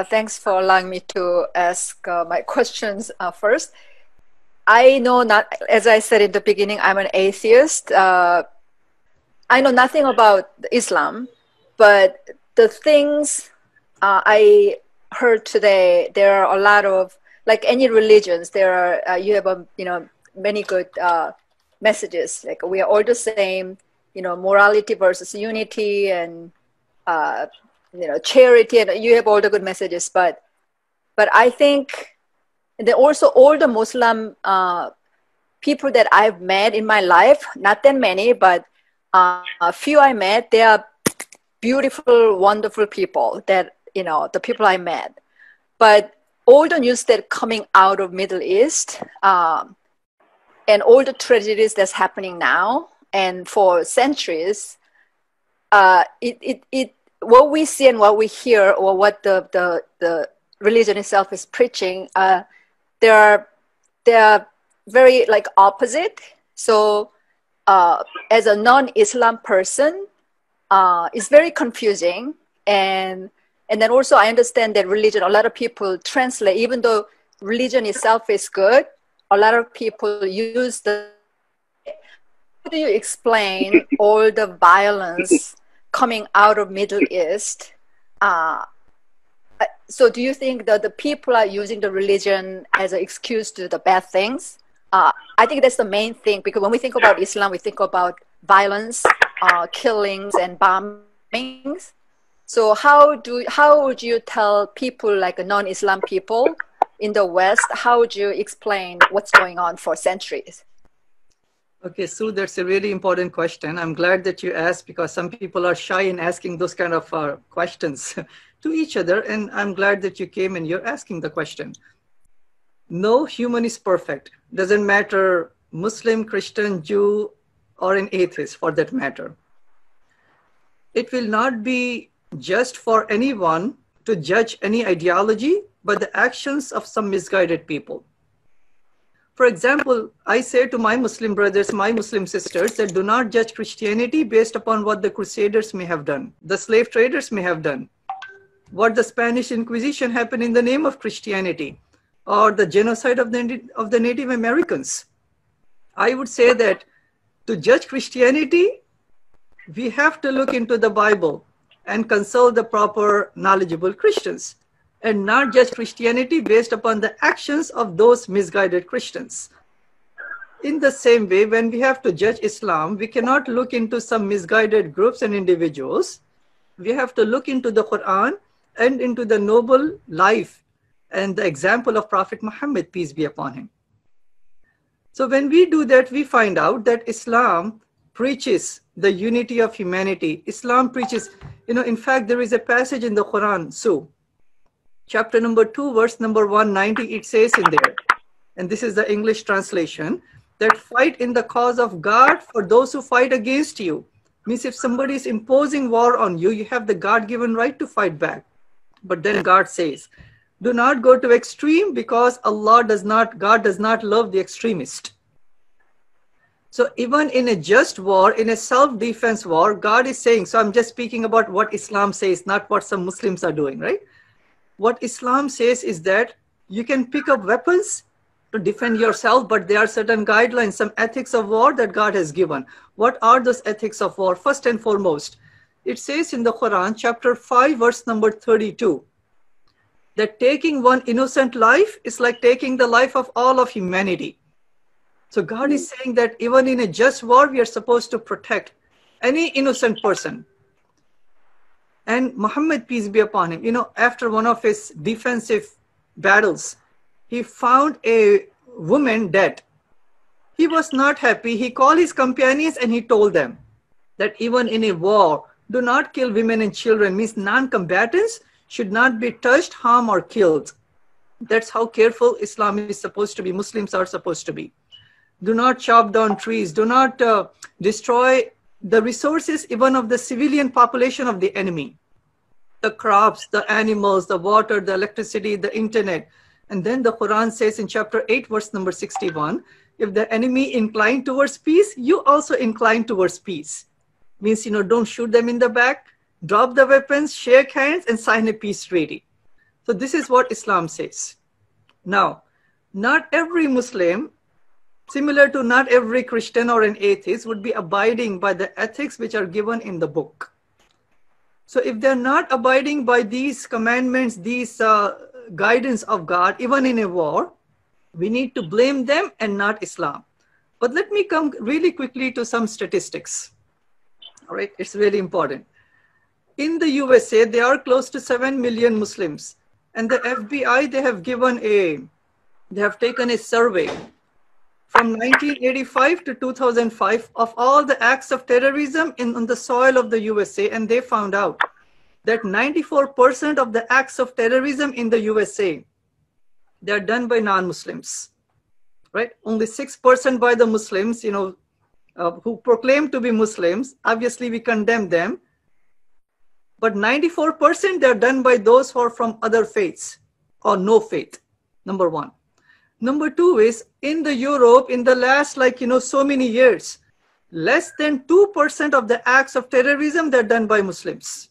Thanks for allowing me to ask my questions first. I know not, as I said in the beginning, I'm an atheist. I know nothing about Islam, but the things I heard today, there are a lot of, like any religions, there are, you have, many good messages. Like we are all the same, morality versus unity and, uh, charity, and you have all the good messages. But I think that also all the Muslim people that I've met in my life, not that many, but a few I met, they are beautiful, wonderful people that, the people I met. But all the news that coming out of Middle East and all the tragedies that's happening now and for centuries, what we see and what we hear or what the religion itself is preaching, they're they're very like opposite. So as a non-Islam person, it's very confusing. And then also I understand that religion, a lot of people translate, even though religion itself is good, a lot of people use the, how do you explain all the violence coming out of Middle East? So do you think that the people are using the religion as an excuse to do the bad things? I think that's the main thing, because when we think about Islam, we think about violence, killings, and bombings. So how would you tell people like a non-Islam people in the West, how would you explain what's going on for centuries? Okay, Sue, that's a really important question. I'm glad that you asked, because some people are shy in asking those kind of questions to each other. And I'm glad that you came and you're asking the question. No human is perfect. Doesn't matter Muslim, Christian, Jew, or an atheist for that matter. It will not be just for anyone to judge any ideology, but the actions of some misguided people. For example, I say to my Muslim brothers, my Muslim sisters, that do not judge Christianity based upon what the Crusaders may have done, the slave traders may have done, what the Spanish Inquisition happened in the name of Christianity, or the genocide of the Native Americans. I would say that to judge Christianity, we have to look into the Bible and consult the proper knowledgeable Christians, and not judge Christianity based upon the actions of those misguided Christians. In the same way, when we have to judge Islam, we cannot look into some misguided groups and individuals. We have to look into the Quran and into the noble life and the example of Prophet Muhammad, peace be upon him. So when we do that, we find out that Islam preaches the unity of humanity. Islam preaches, in fact, there is a passage in the Quran, Sue, chapter number 2, verse number 190, it says in there, and this is the English translation, that fight in the cause of God for those who fight against you. Means if somebody is imposing war on you, you have the God-given right to fight back. But then God says, do not go to extreme, because God does not love the extremist. So even in a just war, in a self-defense war, God is saying, so I'm just speaking about what Islam says, not what some Muslims are doing, right? What Islam says is that you can pick up weapons to defend yourself, but there are certain guidelines, some ethics of war that God has given. What are those ethics of war? First and foremost, it says in the Quran, chapter 5, verse number 32, that taking one innocent life is like taking the life of all of humanity. So God is saying that even in a just war, we are supposed to protect any innocent person. And Muhammad, peace be upon him, after one of his defensive battles, he found a woman dead. He was not happy. He called his companions and he told them that even in a war, do not kill women and children. Means non-combatants should not be touched, harmed, or killed. That's how careful Islam is supposed to be. Muslims are supposed to be. Do not chop down trees. Do not destroy the resources even of the civilian population of the enemy. The crops, the animals, the water, the electricity, the internet. And then the Quran says in chapter 8, verse number 61, if the enemy inclined towards peace, you also incline towards peace. Means, don't shoot them in the back, drop the weapons, shake hands, and sign a peace treaty. So this is what Islam says. Now, not every Muslim, similar to not every Christian or an atheist, would be abiding by the ethics which are given in the book. So if they're not abiding by these commandments, these guidance of God, even in a war, we need to blame them and not Islam. But let me come really quickly to some statistics. All right, it's really important. In the USA, there are close to 7 million Muslims. And the FBI, they have taken a survey from 1985 to 2005 of all the acts of terrorism on the soil of the USA. And they found out that 94% of the acts of terrorism in the USA, they're done by non-Muslims, right? Only 6% by the Muslims, who proclaim to be Muslims. Obviously, we condemn them. But 94% they're done by those who are from other faiths or no faith, number one. Number two is in the Europe, in the last so many years, less than 2% of the acts of terrorism they're done by Muslims.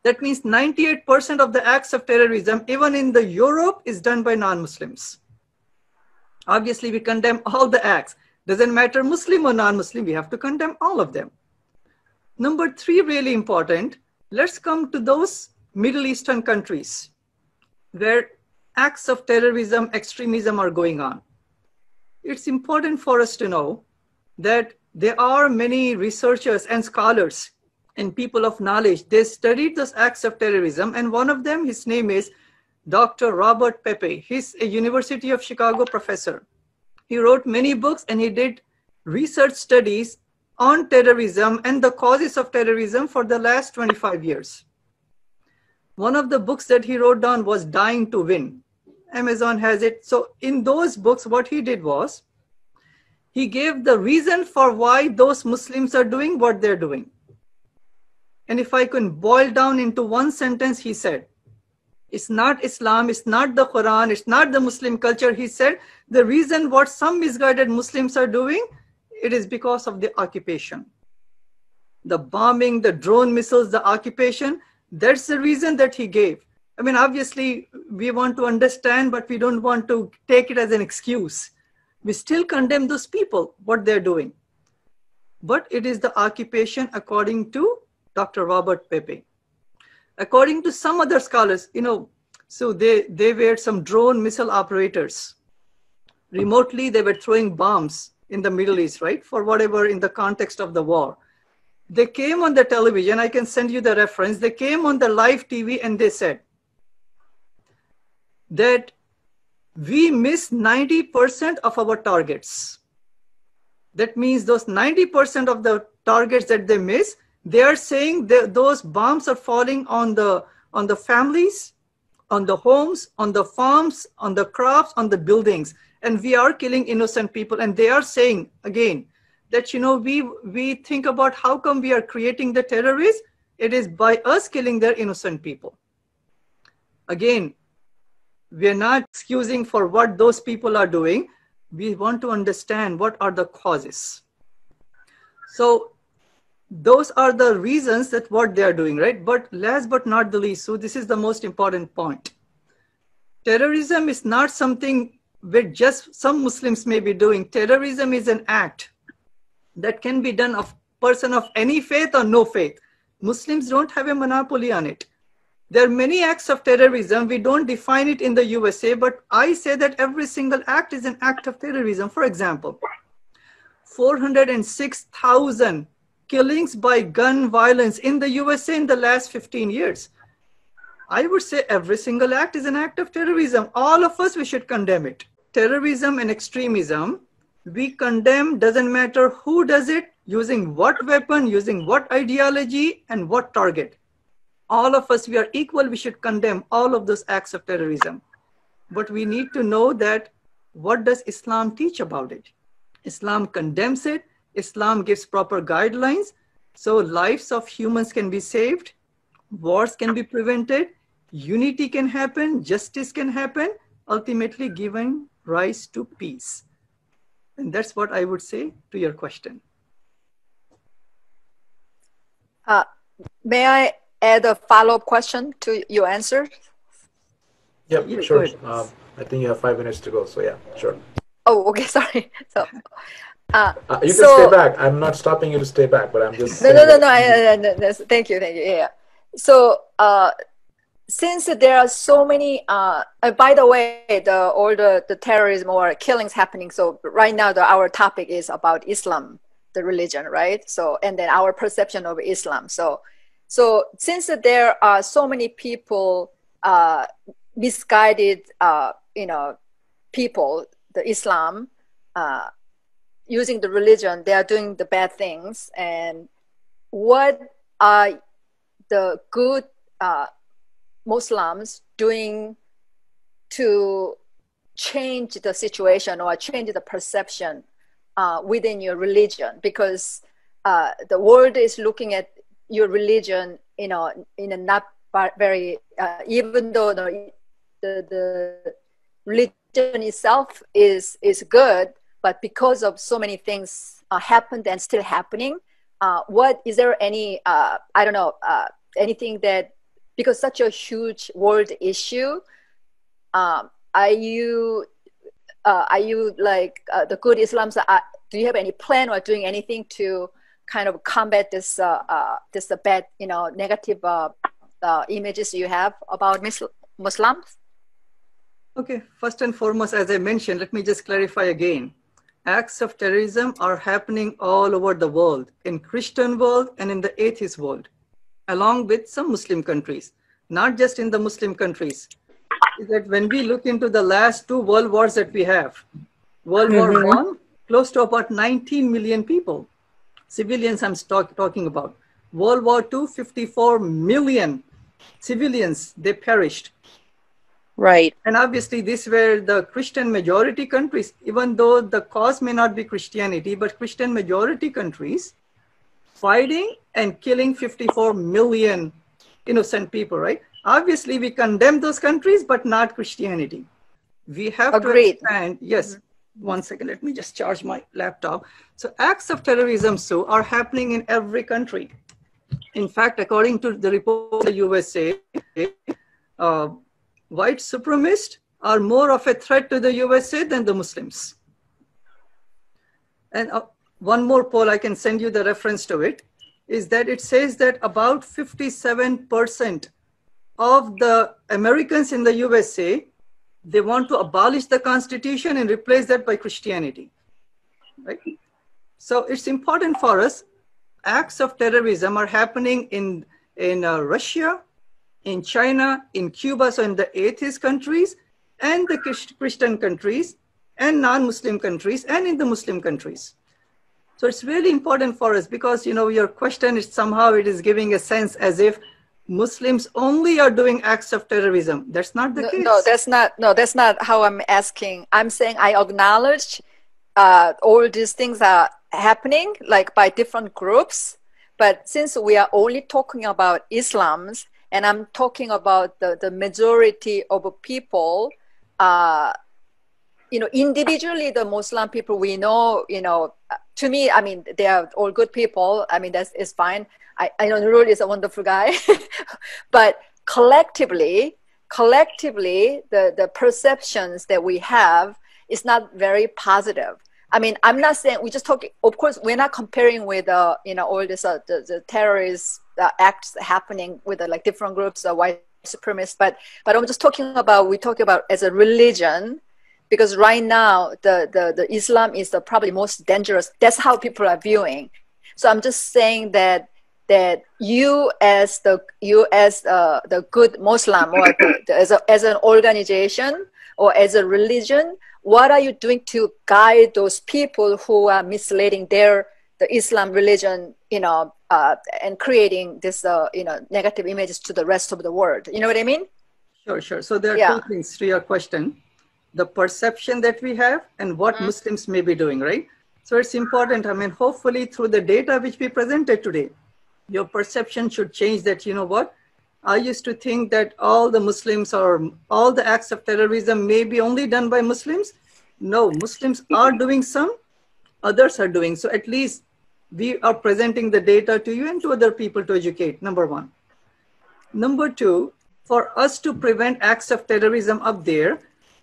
That means 98% of the acts of terrorism, even in the Europe, is done by non-Muslims. Obviously, we condemn all the acts. Doesn't matter Muslim or non-Muslim, we have to condemn all of them. Number three, really important, let's come to those Middle Eastern countries where acts of terrorism, extremism are going on. It's important for us to know that there are many researchers and scholars and people of knowledge. They studied those acts of terrorism, and one of them, his name is Dr. Robert Pepe. He's a University of Chicago professor. He wrote many books and he did research studies on terrorism and the causes of terrorism for the last 25 years. One of the books that he wrote down was Dying to Win. Amazon has it. So in those books, what he did was, he gave the reason for why those Muslims are doing what they're doing. And if I can boil down into one sentence, he said, it's not Islam, it's not the Quran, it's not the Muslim culture. He said, the reason what some misguided Muslims are doing, it is because of the occupation. The bombing, the drone missiles, the occupation, that's the reason that he gave. I mean, obviously, we want to understand, but we don't want to take it as an excuse. We still condemn those people, what they're doing. But it is the occupation according to Dr. Robert Pepe. According to some other scholars, so they were some drone missile operators. Remotely, they were throwing bombs in the Middle East, right? For whatever in the context of the war. They came on the television, I can send you the reference. They came on the live TV and they said that we missed 90% of our targets. That means those 90% of the targets that they miss, they are saying that those bombs are falling on the families, on the homes, on the farms, on the crops, on the buildings. And we are killing innocent people. And they are saying, again, that, we think about how come we are creating the terrorists. It is by us killing their innocent people. Again, we are not excusing for what those people are doing. We want to understand what are the causes. So those are the reasons that what they are doing, right? But last but not the least, so this is the most important point. Terrorism is not something which just some Muslims may be doing. Terrorism is an act that can be done of person of any faith or no faith. Muslims don't have a monopoly on it. There are many acts of terrorism. We don't define it in the USA, but I say that every single act is an act of terrorism. For example, 406,000 killings by gun violence in the USA in the last 15 years. I would say every single act is an act of terrorism. All of us, we should condemn it. Terrorism and extremism, we condemn, doesn't matter who does it, using what weapon, using what ideology, and what target. All of us, we are equal. We should condemn all of those acts of terrorism. But we need to know that what does Islam teach about it? Islam condemns it. Islam gives proper guidelines. So lives of humans can be saved. Wars can be prevented. Unity can happen. Justice can happen. Ultimately giving rise to peace. And that's what I would say to your question. May I add a follow-up question to your answer? Yep, Yeah, go sure. ahead. I think you have 5 minutes to go. So yeah, sure. Oh, okay, sorry. So, uh, You can stay so back. I'm not stopping you to stay back, but I'm just no, no, saying no, that no. you, Thank you, thank you. Yeah. So, since there are so many, by the way, all the terrorism or killings happening. So right now, our topic is about Islam, the religion, right? So, and then our perception of Islam. So since there are so many people, misguided, people, the Islam, uh, using the religion, they are doing the bad things. And what are the good Muslims doing to change the situation or change the perception within your religion? Because the world is looking at your religion, in a not very, even though the religion itself is good, but because of so many things happened and still happening, what is there any I don't know, anything that, because such a huge world issue, um, are you like the good Islam's? Do you have any plan or doing anything to kind of combat this this bad, negative images you have about Muslims? Okay, first and foremost, as I mentioned, let me just clarify again. Acts of terrorism are happening all over the world, in Christian world and in the atheist world, along with some Muslim countries, not just in the Muslim countries. Is that when we look into the last two world wars that we have, World War One, close to about 19 million people, civilians I'm talking about. World War II, 54 million civilians, they perished. Right. And obviously these were the Christian majority countries, even though the cause may not be Christianity, but Christian majority countries fighting and killing 54 million innocent people, right? Obviously we condemn those countries, but not Christianity. We have Agreed. to expand. Yes. One second, let me just charge my laptop. So acts of terrorism are happening in every country. In fact, according to the report of the USA, white supremacists are more of a threat to the USA than the Muslims. And one more poll, I can send you the reference to it, is that it says that about 57% of the Americans in the USA, they want to abolish the Constitution and replace that by Christianity, right? So it's important for us. Acts of terrorism are happening in Russia, in China, in Cuba, so in the atheist countries, and the Christian countries, and non-Muslim countries, and in the Muslim countries. So it's really important for us because, your question is somehow it is giving a sense as if Muslims only are doing acts of terrorism. That's not the case. No, that's not how I'm asking. I'm saying I acknowledge all these things are happening like by different groups. But since we are only talking about Islams, and I'm talking about the majority of people, individually, the Muslim people we know, to me, I mean, they are all good people. I mean, is fine. I know Nurul is a wonderful guy, but collectively, the perceptions that we have is not very positive. I mean, I'm not saying we just talking. Of course, we're not comparing with all this the terrorist acts happening with like different groups, white supremacists. But I'm just talking about as a religion, because right now the Islam is the probably most dangerous. That's how people are viewing. So I'm just saying that you as the good Muslim or as an organization or as a religion, what are you doing to guide those people who are misleading the Islam religion, and creating this, negative images to the rest of the world? You know what I mean? Sure. So there are two things to your question: the perception that we have and what Muslims may be doing, right? So it's important. I mean, hopefully through the data which we presented today, your perception should change that, what? I used to think that all the Muslims or all the acts of terrorism may be only done by Muslims. No, Muslims are doing some, others are doing. So at least we are presenting the data to you and to other people to educate, number one. Number two, for us to prevent acts of terrorism up there,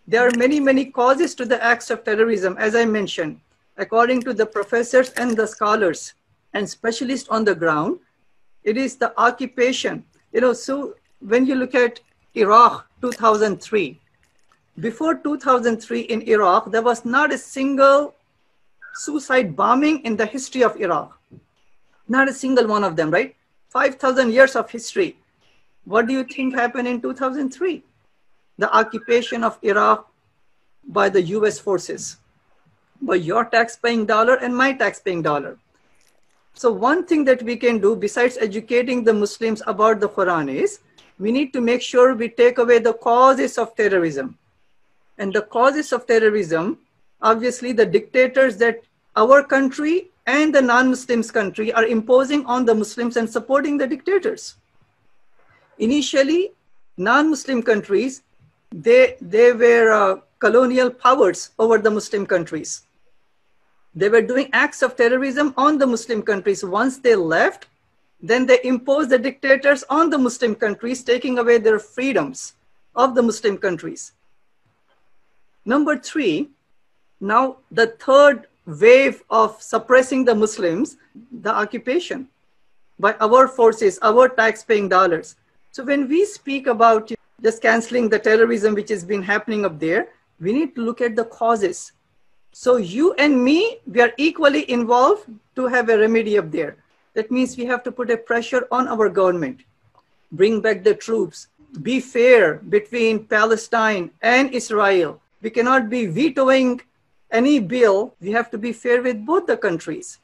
there are many, many causes to the acts of terrorism, as I mentioned. According to the professors and the scholars and specialists on the ground, it is the occupation. So when you look at Iraq 2003, before 2003 in Iraq, there was not a single suicide bombing in the history of Iraq. Not a single one of them, right? 5,000 years of history. What do you think happened in 2003? The occupation of Iraq by the US forces, by your tax-paying dollar and my tax-paying dollar. So one thing that we can do besides educating the Muslims about the Quran is we need to make sure we take away the causes of terrorism. And the causes of terrorism, obviously the dictators that our country and the non-Muslims country are imposing on the Muslims and supporting the dictators. Initially, non-Muslim countries, they were colonial powers over the Muslim countries. They were doing acts of terrorism on the Muslim countries. Once they left, then they imposed the dictators on the Muslim countries, taking away their freedoms of the Muslim countries. Number three, now the third wave of suppressing the Muslims, the occupation by our forces, our tax-paying dollars. So when we speak about just canceling the terrorism which has been happening up there, we need to look at the causes. So you and me, we are equally involved to have a remedy up there. That means we have to put a pressure on our government, bring back the troops, be fair between Palestine and Israel. We cannot be vetoing any bill. We have to be fair with both the countries.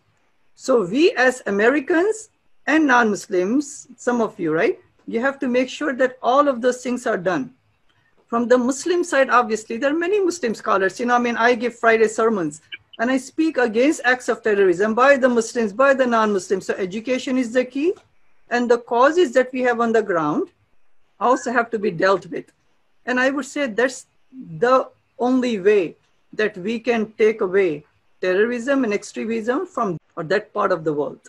So we as Americans and non-Muslims, some of you, right? You have to make sure that all of those things are done. From the Muslim side, obviously, there are many Muslim scholars. I give Friday sermons and I speak against acts of terrorism by the Muslims, by the non-Muslims. So education is the key. And the causes that we have on the ground also have to be dealt with. And I would say that's the only way that we can take away terrorism and extremism from that part of the world.